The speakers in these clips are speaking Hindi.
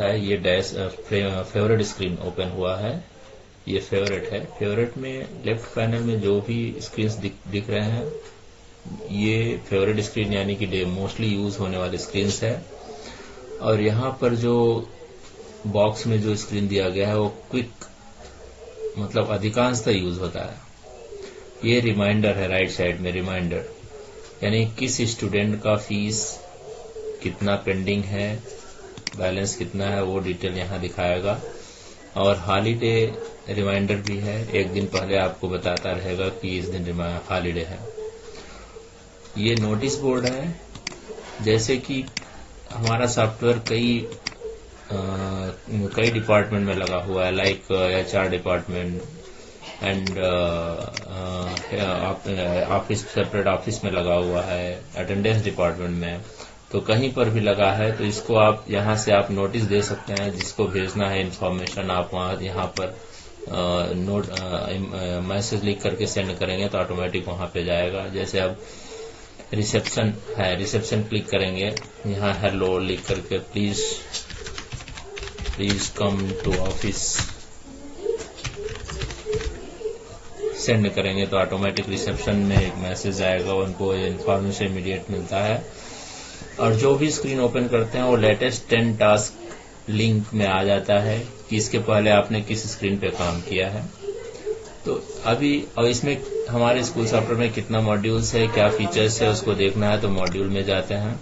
है ये डैश फेवरेट स्क्रीन ओपन हुआ है। ये फेवरेट है। फेवरेट में लेफ्ट पैनल में जो भी स्क्रीन्स दिख रहे हैं ये फेवरेट स्क्रीन यानी कि मोस्टली यूज होने वाली स्क्रीन्स है। और यहाँ पर जो बॉक्स में जो स्क्रीन दिया गया है वो क्विक मतलब अधिकांशतः यूज होता है। ये रिमाइंडर है, राइट साइड में रिमाइंडर यानी किस स्टूडेंट का फीस कितना पेंडिंग है, बैलेंस कितना है वो डिटेल यहाँ दिखाएगा। और हॉलीडे रिमाइंडर भी है, एक दिन पहले आपको बताता रहेगा कि इस दिन हॉलीडे है। ये नोटिस बोर्ड है। जैसे कि हमारा सॉफ्टवेयर कई डिपार्टमेंट में लगा हुआ है, like HR department and office, separate office में लगा हुआ है, अटेंडेंस डिपार्टमेंट में, तो कहीं पर भी लगा है तो इसको आप यहाँ से आप नोटिस दे सकते हैं। जिसको भेजना है इंफॉर्मेशन आप वहाँ यहाँ पर मैसेज लिख करके सेंड करेंगे तो ऑटोमेटिक वहाँ पे जाएगा। जैसे अब रिसेप्शन है, रिसेप्शन क्लिक करेंगे, यहाँ हेलो लिख करके please come to office send करेंगे तो ऑटोमेटिक रिसेप्शन में एक मैसेज आएगा, उनको इन्फॉर्मेशन इमीडिएट मिलता है। और जो भी स्क्रीन ओपन करते हैं वो लेटेस्ट 10 टास्क लिंक में आ जाता है कि इसके पहले आपने किस स्क्रीन पे काम किया है। तो अभी और इसमें हमारे स्कूल सॉफ्टवेयर में कितना मॉड्यूल्स है, क्या फीचर्स है उसको देखना है तो मॉड्यूल में जाते हैं।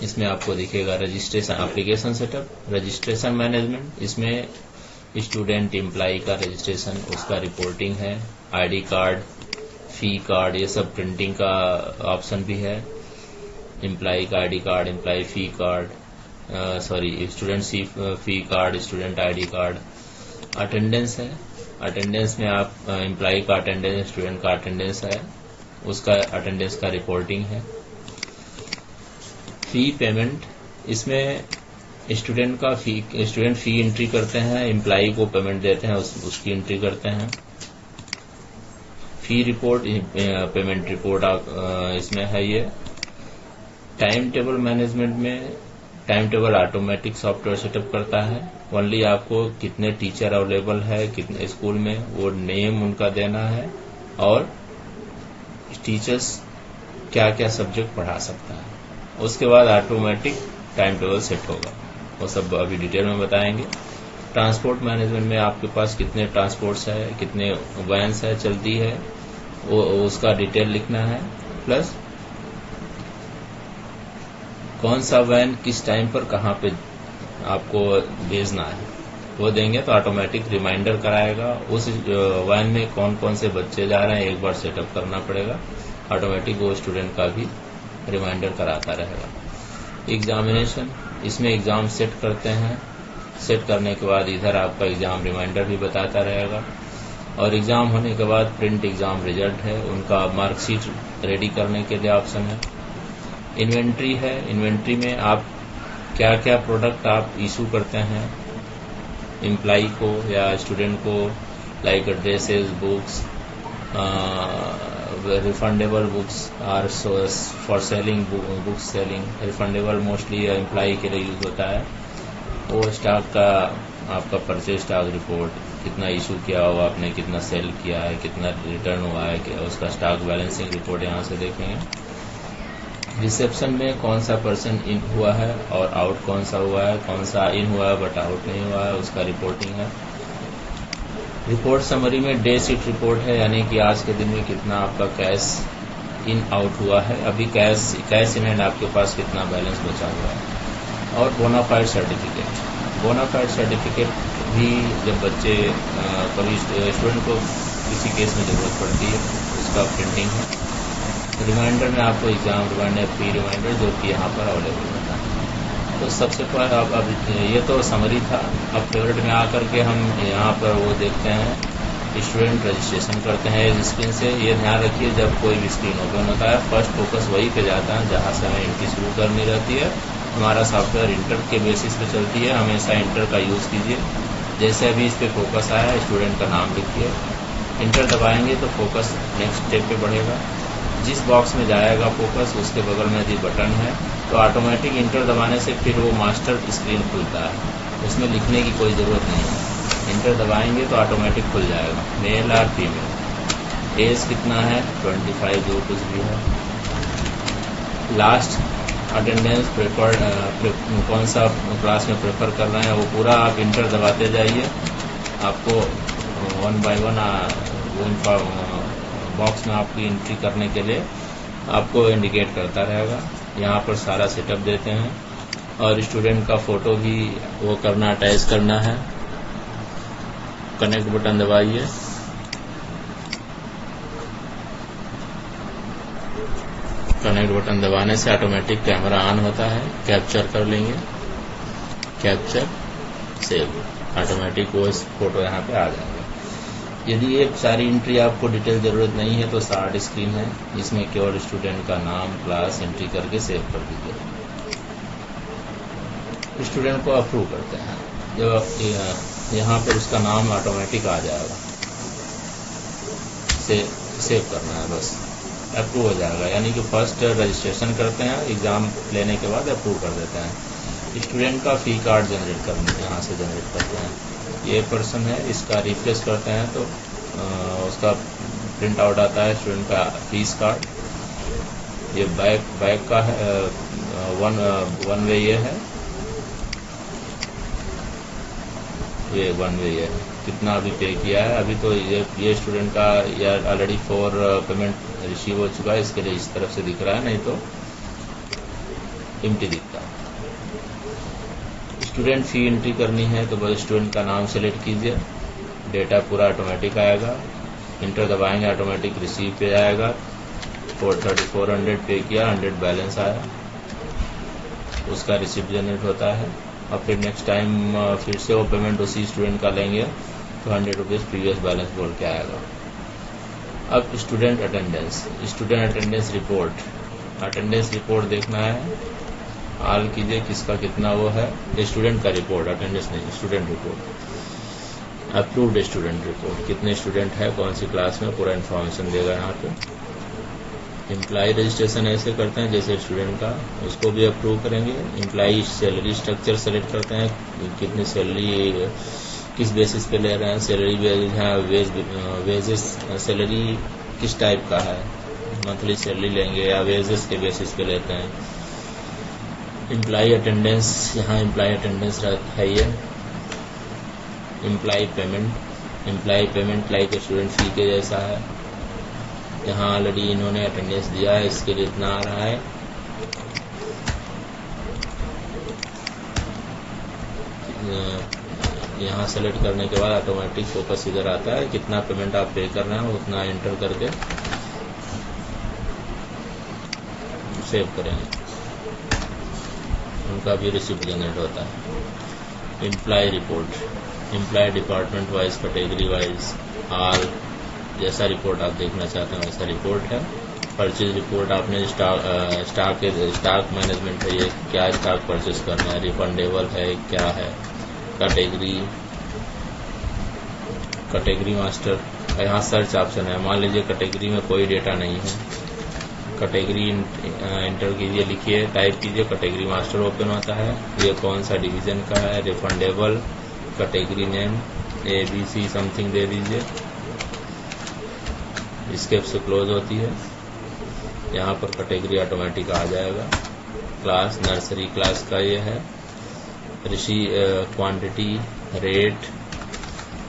इसमें आपको दिखेगा registration, application setup, registration management, इसमें स्टूडेंट एम्प्लॉय का रजिस्ट्रेशन, उसका रिपोर्टिंग है, ID कार्ड, फी कार्ड, ये सब प्रिंटिंग का ऑप्शन भी है। एम्प्लॉय का ID card, employee fee card, student fee card, student ID card. Attendance है, अटेंडेंस में आप एम्प्लॉय का अटेंडेंस, स्टूडेंट का अटेंडेंस है, उसका अटेंडेंस का रिपोर्टिंग है। फी पेमेंट, इसमें स्टूडेंट फी एंट्री करते हैं, एम्प्लॉय को पेमेंट देते हैं, उसकी एंट्री करते हैं। फी रिपोर्ट, पेमेंट रिपोर्ट आप इसमें है। ये टाइम टेबल मैनेजमेंट में time table automatic software setup करता है। ओनली आपको कितने टीचर अवेलेबल है कितने स्कूल में वो नेम उनका देना है और टीचर्स क्या क्या सब्जेक्ट पढ़ा सकता है, उसके बाद ऑटोमेटिक टाइम टेबल सेट होगा। वो सब अभी डिटेल में बताएंगे। ट्रांसपोर्ट मैनेजमेंट में आपके पास कितने ट्रांसपोर्ट्स है, कितने वैन्स है चलती है, वो उसका डिटेल लिखना है। प्लस कौन सा वैन किस टाइम पर कहाँ पे आपको भेजना है वो देंगे तो ऑटोमेटिक रिमाइंडर कराएगा। उस वैन में कौन कौन से बच्चे जा रहे हैं एक बार सेटअप करना पड़ेगा, ऑटोमेटिक वो स्टूडेंट का भी रिमाइंडर कराता रहेगा। एग्जामिनेशन, इसमें एग्जाम सेट करते हैं, सेट करने के बाद इधर आपका एग्जाम रिमाइंडर भी बताता रहेगा। और एग्जाम होने के बाद प्रिंट एग्जाम रिजल्ट है, उनका मार्कशीट रेडी करने के लिए ऑप्शन है। इन्वेंट्री है, इन्वेंट्री में आप क्या क्या प्रोडक्ट आप इशू करते हैं एम्प्लॉय को या स्टूडेंट को, like dresses, books, refundable books are for selling, books selling, refundable mostly employ के लिए यूज होता है। वो स्टॉक का आपका परचेज स्टॉक रिपोर्ट, कितना इशू किया हुआ आपने, कितना सेल किया है, कितना रिटर्न हुआ है, उसका स्टॉक बैलेंसिंग रिपोर्ट यहाँ से देखेंगे। रिसेप्शन में कौन सा पर्सन इन हुआ है और आउट कौन सा हुआ है, कौन सा इन हुआ है बट आउट नहीं हुआ है, उसका रिपोर्टिंग है। रिपोर्ट समरी में डे शीट रिपोर्ट है, यानी कि आज के दिन में कितना आपका कैश इन आउट हुआ है, अभी कैश इन हैंड आपके पास कितना बैलेंस बचा हुआ है। और बोनाफाइड सर्टिफिकेट, बोनाफाइड सर्टिफिकेट भी जब बच्चे कभी स्टूडेंट को किसी केस में जरूरत पड़ती है उसका प्रिंटिंग है। रिमाइंडर में आपको एग्जाम रिमाइंडर, फी रिमाइंडर जो कि यहाँ पर अवेलेबल होता है। तो सबसे पहले अब ये तो समरी था। अब फेवरेट में आकर के हम यहाँ पर वो देखते हैं स्टूडेंट रजिस्ट्रेशन करते हैं इस स्क्रीन से। ये ध्यान रखिए जब कोई भी स्क्रीन ओपन होता है फर्स्ट फोकस वही पे जाता है जहाँ से हमें एंट्री शुरू करनी रहती है। हमारा सॉफ्टवेयर इंटर के बेसिस पे चलती है, हमेशा इंटर का यूज़ कीजिए। जैसे अभी इस पे फोकस आया है, स्टूडेंट का नाम लिखिए, इंटर दबाएंगे तो फोकस नेक्स्ट स्टेप पे बढ़ेगा। जिस बॉक्स में जाएगा फोकस उसके बगल में यदि बटन है तो ऑटोमेटिक इंटर दबाने से फिर वो मास्टर स्क्रीन खुलता है। उसमें लिखने की कोई ज़रूरत नहीं है। इंटर दबाएंगे तो ऑटोमेटिक खुल जाएगा। मेल और फीमेल, एज कितना है 25 जो कुछ भी है। लास्ट अटेंडेंस प्रेफर्ड, कौन सा क्लास में प्रेफर कर रहे हैं वो पूरा आप इंटर दबाते जाइए। आपको 1 बाय 1 वो बॉक्स में आपकी एंट्री करने के लिए आपको इंडिकेट करता रहेगा। यहाँ पर सारा सेटअप देते हैं और स्टूडेंट का फ़ोटो भी वो करना, अटैच करना है। कनेक्ट बटन दबाइए। कनेक्ट बटन दबाने से ऑटोमेटिक कैमरा ऑन होता है। कैप्चर कर लेंगे, कैप्चर सेव, ऑटोमेटिक वो फोटो यहाँ पे आ जाएगा। यदि ये सारी एंट्री आपको डिटेल ज़रूरत नहीं है तो स्टार्ट स्क्रीन है, इसमें केवल स्टूडेंट का नाम, क्लास एंट्री करके सेव कर दीजिए। स्टूडेंट को अप्रूव करते हैं, जब यहाँ पर उसका नाम ऑटोमेटिक आ जाएगा। सेव करना है बस, अप्रूव हो जाएगा। यानी कि फर्स्ट रजिस्ट्रेशन करते हैं, एग्ज़ाम लेने के बाद अप्रूव कर देते हैं। स्टूडेंट का फ़ी कार्ड जनरेट करने यहाँ से जनरेट करते हैं। ये पर्सन है, इसका रिफ्रेश करते हैं तो उसका प्रिंट आउट आता है स्टूडेंट का फीस कार्ड। ये बैक का है, वन वे ये है, ये वन वे है। कितना अभी पे किया है, अभी तो ये स्टूडेंट का यार ऑलरेडी 4 पेमेंट रिसीव हो चुका है, इसके लिए इस तरफ से दिख रहा है, नहीं तो एम्प्टी दिखता है। स्टूडेंट फ़ी एंट्री करनी है तो बस स्टूडेंट का नाम सेलेक्ट कीजिए, डेटा पूरा ऑटोमेटिक आएगा। इंटर दबाएंगे ऑटोमेटिक रिसीव पे आएगा। 400 पे किया, 100 बैलेंस आया, उसका रिसिप्ट जनरेट होता है। और फिर नेक्स्ट टाइम फिर से वो पेमेंट उसी स्टूडेंट का लेंगे तो 100 रुपीज़ प्रीवियस बैलेंस बोल के आएगा। अब student attendance report, attendance report देखना है। ऑल कीजिए, किसका कितना वो है, स्टूडेंट का रिपोर्ट, अटेंडेंस नहीं, student report. Approved student report, कितने स्टूडेंट है, कौन सी क्लास में, पूरा इन्फॉर्मेशन देगा यहाँ पे। एम्प्लॉय रजिस्ट्रेशन ऐसे करते हैं जैसे स्टूडेंट का, उसको भी अप्रूव करेंगे। एम्प्लॉय सैलरी स्ट्रक्चर सेलेक्ट करते हैं, कितनी सैलरी किस बेसिस पे ले रहे हैं। सैलरी बेसिस है, वेजेस सैलरी किस टाइप का है, मंथली सैलरी लेंगे या वेजेस के बेसिस पे लेते हैं। एम्प्लॉय अटेंडेंस, यहाँ एम्प्लॉय अटेंडेंस है ये। एम्प्लॉय पेमेंट लाइक स्टूडेंट फी के जैसा है। यहाँ ऑलरेडी इन्होंने अटेंडेंस दिया है, इसके लिए इतना आ रहा है। यहाँ सेलेक्ट करने के बाद ऑटोमेटिक फोकस इधर आता है, कितना पेमेंट आप पे कर रहे हैं उतना एंटर करके सेव करेंगे। उनका भी रिसिप्ट जनरेट होता है। Employ report, employ department wise, category wise, all, जैसा रिपोर्ट आप देखना चाहते हैं वैसा रिपोर्ट है। परचेज रिपोर्ट, आपने स्टॉक मैनेजमेंट है, ये क्या स्टॉक परचेज करना है, रिफंडेबल है, क्या है। कैटेगरी मास्टर, यहाँ सर्च ऑप्शन है। मान लीजिए कैटेगरी में कोई डेटा नहीं है, कैटेगरी इंटर कीजिए, लिखिए, टाइप कीजिए, कैटेगरी मास्टर ओपन होता है। ये कौन सा डिवीजन का है, refundable, category name ABC something they दीजिए, स्केप से क्लोज होती है। यहाँ पर कैटेगरी ऑटोमेटिक आ जाएगा। क्लास नर्सरी क्लास का ये है। क्वांटिटी, रेट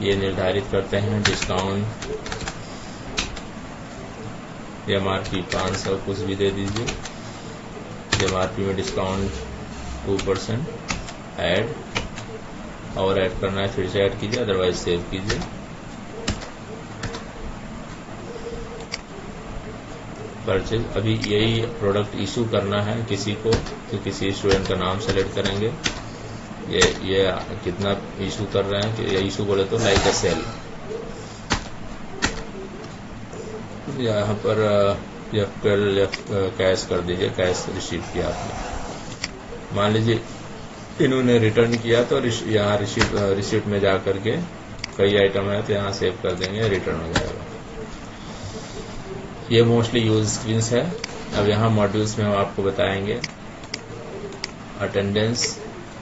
ये निर्धारित करते हैं। डिस्काउंट, MRP 500 कुछ भी दे दीजिए। MRP में डिस्काउंट 2% ऐड, और ऐड करना है फिर से ऐड कीजिए, अदरवाइज सेव कीजिए। परचेज, अभी यही प्रोडक्ट इशू करना है किसी को, तो किसी स्टूडेंट का नाम सेलेक्ट करेंगे। ये कितना इशू कर रहे हैं, कि ये इशू बोले तो लाइक अ सेल। यहाँ पर कैश कर दीजिए, कैश रिसीव किया आपने। मान लीजिए इन्होंने रिटर्न किया तो यहाँ रिसीप्ट में जा करके कई आइटम है तो यहाँ सेव कर देंगे, रिटर्न हो जाएगा। ये मोस्टली यूज स्क्रीन्स है। अब यहाँ मॉड्यूल्स में हम आपको बताएंगे attendance,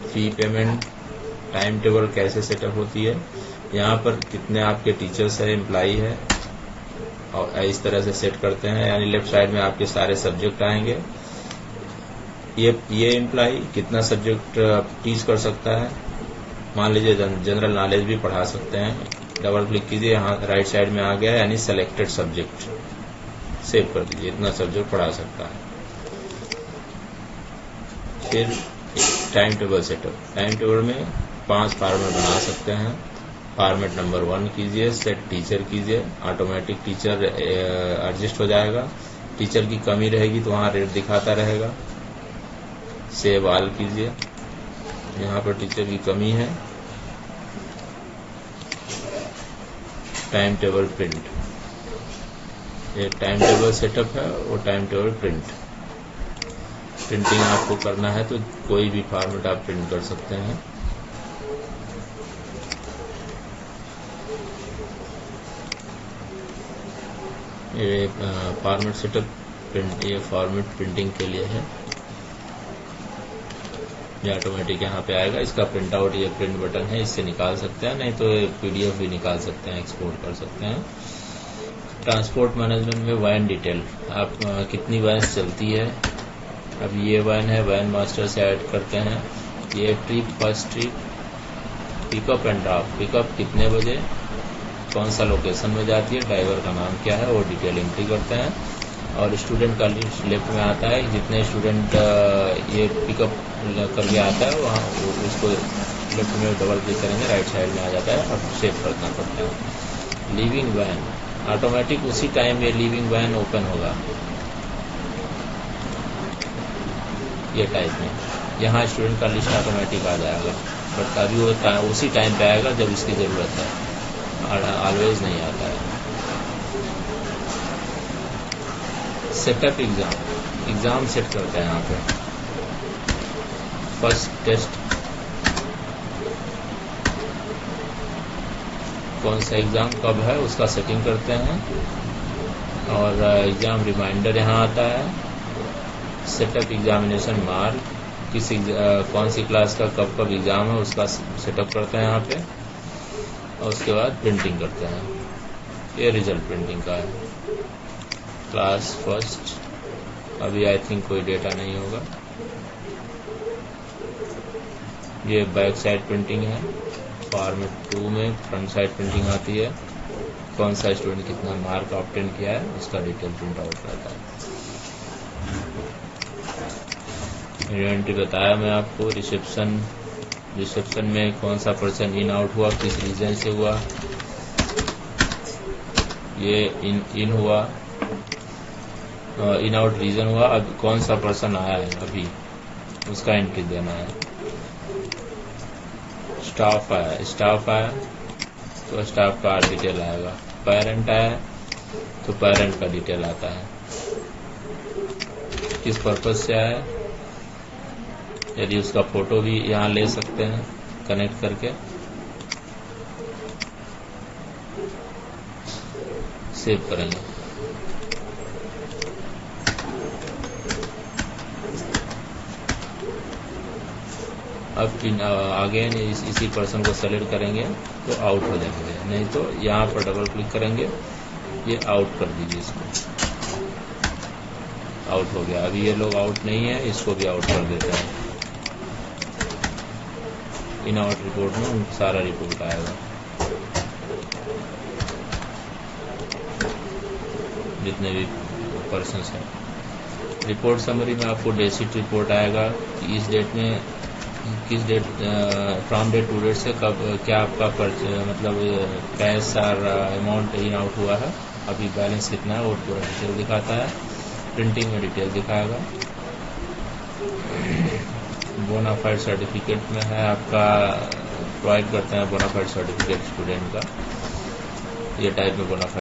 fee payment, time table कैसे सेटअप होती है, यहाँ पर कितने आपके टीचर्स है, एम्प्लाई है, और इस तरह से सेट करते हैं। यानी लेफ्ट साइड में आपके सारे सब्जेक्ट आएंगे। ये एम्प्लाई कितना सब्जेक्ट टीच कर सकता है, मान लीजिए जनरल नॉलेज भी पढ़ा सकते हैं। डबल क्लिक कीजिए, यहाँ राइट साइड में आ गया, यानी सेलेक्टेड सब्जेक्ट, सेव कर दीजिए, इतना सब्जेक्ट पढ़ा सकता है। फिर time table setup, time table में 5 फॉर्मेट बना सकते हैं। फॉर्मेट नंबर 1 कीजिए, सेट टीचर कीजिए, ऑटोमेटिक टीचर एडजस्ट हो जाएगा। टीचर की कमी रहेगी तो वहाँ रेट दिखाता रहेगा। सेव ऑल कीजिए, यहाँ पर टीचर की कमी है। टाइम टेबल प्रिंट, ये टाइम टेबल सेटअप है और टाइम टेबल प्रिंटिंग आपको करना है तो कोई भी फॉर्मेट आप प्रिंट कर सकते हैं। ये फॉर्मेट सेटअप प्रिंट, ये फॉर्मेट प्रिंटिंग के लिए है। ये ऑटोमेटिक यहाँ पे आएगा। इसका प्रिंट आउट, ये प्रिंट बटन है, इससे निकाल सकते हैं, नहीं तो PDF भी निकाल सकते हैं, एक्सपोर्ट कर सकते हैं। ट्रांसपोर्ट मैनेजमेंट में वैन डिटेल, आप कितनी वैन चलती है। अब ये वैन है, वैन मास्टर से ऐड करते हैं। ये trip, first trip, pickup and drop, pickup कितने बजे, कौन सा लोकेशन में जाती है, ड्राइवर का नाम क्या है, वो डिटेल एंट्री करते हैं। और स्टूडेंट का लिस्ट लेफ्ट में आता है, जितने स्टूडेंट ये पिकअप करके आता है वहाँ उसको लेफ्ट में डबल क्लिक करेंगे, राइट साइड में आ जाता है और सेव करना पड़ता है। लीविंग वैन, ऑटोमेटिक उसी टाइम ये लीविंग वैन ओपन होगा, ये टाइप में। यहाँ स्टूडेंट का लिस्ट ऑटोमेटिक आ जाएगा, बट अभी वो उसी टाइम पे आएगा जब इसकी ज़रूरत है, ऑलवेज नहीं आता है। सेटअप एग्जाम सेट करते हैं यहाँ पे। फर्स्ट टेस्ट, कौन सा एग्जाम कब है उसका सेटिंग करते हैं। और एग्जाम रिमाइंडर यहाँ आता है। सेटअप एग्जामिनेशन मार्क, कौन सी क्लास का कब एग्जाम है उसका सेटअप करते हैं यहाँ पे। और उसके बाद प्रिंटिंग करते हैं, ये रिजल्ट प्रिंटिंग का है। क्लास फर्स्ट, अभी आई थिंक कोई डेटा नहीं होगा। ये बैक साइड प्रिंटिंग है। फॉर्मेट 2 में फ्रंट साइड प्रिंटिंग आती है, कौन सा स्टूडेंट कितना मार्क ऑब्टेन किया है उसका डिटेल प्रिंट आउट रहता है। इवेंट बताया मैं आपको। रिसेप्शन में कौन सा पर्सन इन आउट हुआ, किस रीजन से हुआ, ये इन हुआ, इन आउट रीजन हुआ। अब कौन सा पर्सन आया है अभी उसका एंट्री देना है। स्टाफ आया तो स्टाफ का डिटेल आएगा। पेरेंट आया तो पेरेंट का डिटेल आता है, किस पर्पज से आया। यदि उसका फोटो भी यहाँ ले सकते हैं कनेक्ट करके, सेव करेंगे। अब आगे इसी पर्सन को सेलेक्ट करेंगे तो आउट हो जाएंगे, नहीं तो यहाँ पर डबल क्लिक करेंगे, ये आउट कर दीजिए, इसको आउट हो गया। अभी ये लोग आउट नहीं है, इसको भी आउट कर देते हैं। इन आउट रिपोर्ट में सारा रिपोर्ट आएगा, जितने भी पर्सन हैं। रिपोर्ट समरी में आपको डेसिट रिपोर्ट आएगा, इस डेट में किस date, from date to date से कब क्या आपका मतलब कैश और अमाउंट इन आउट हुआ है, अभी बैलेंस कितना है वो पूरा डिटेल दिखाता है। प्रिंटिंग में डिटेल दिखाएगा। बोनाफाइड सर्टिफिकेट में है आपका, प्रोवाइड करते हैं बोनाफाइड सर्टिफिकेट स्टूडेंट का, ये टाइप में बोनाफाइड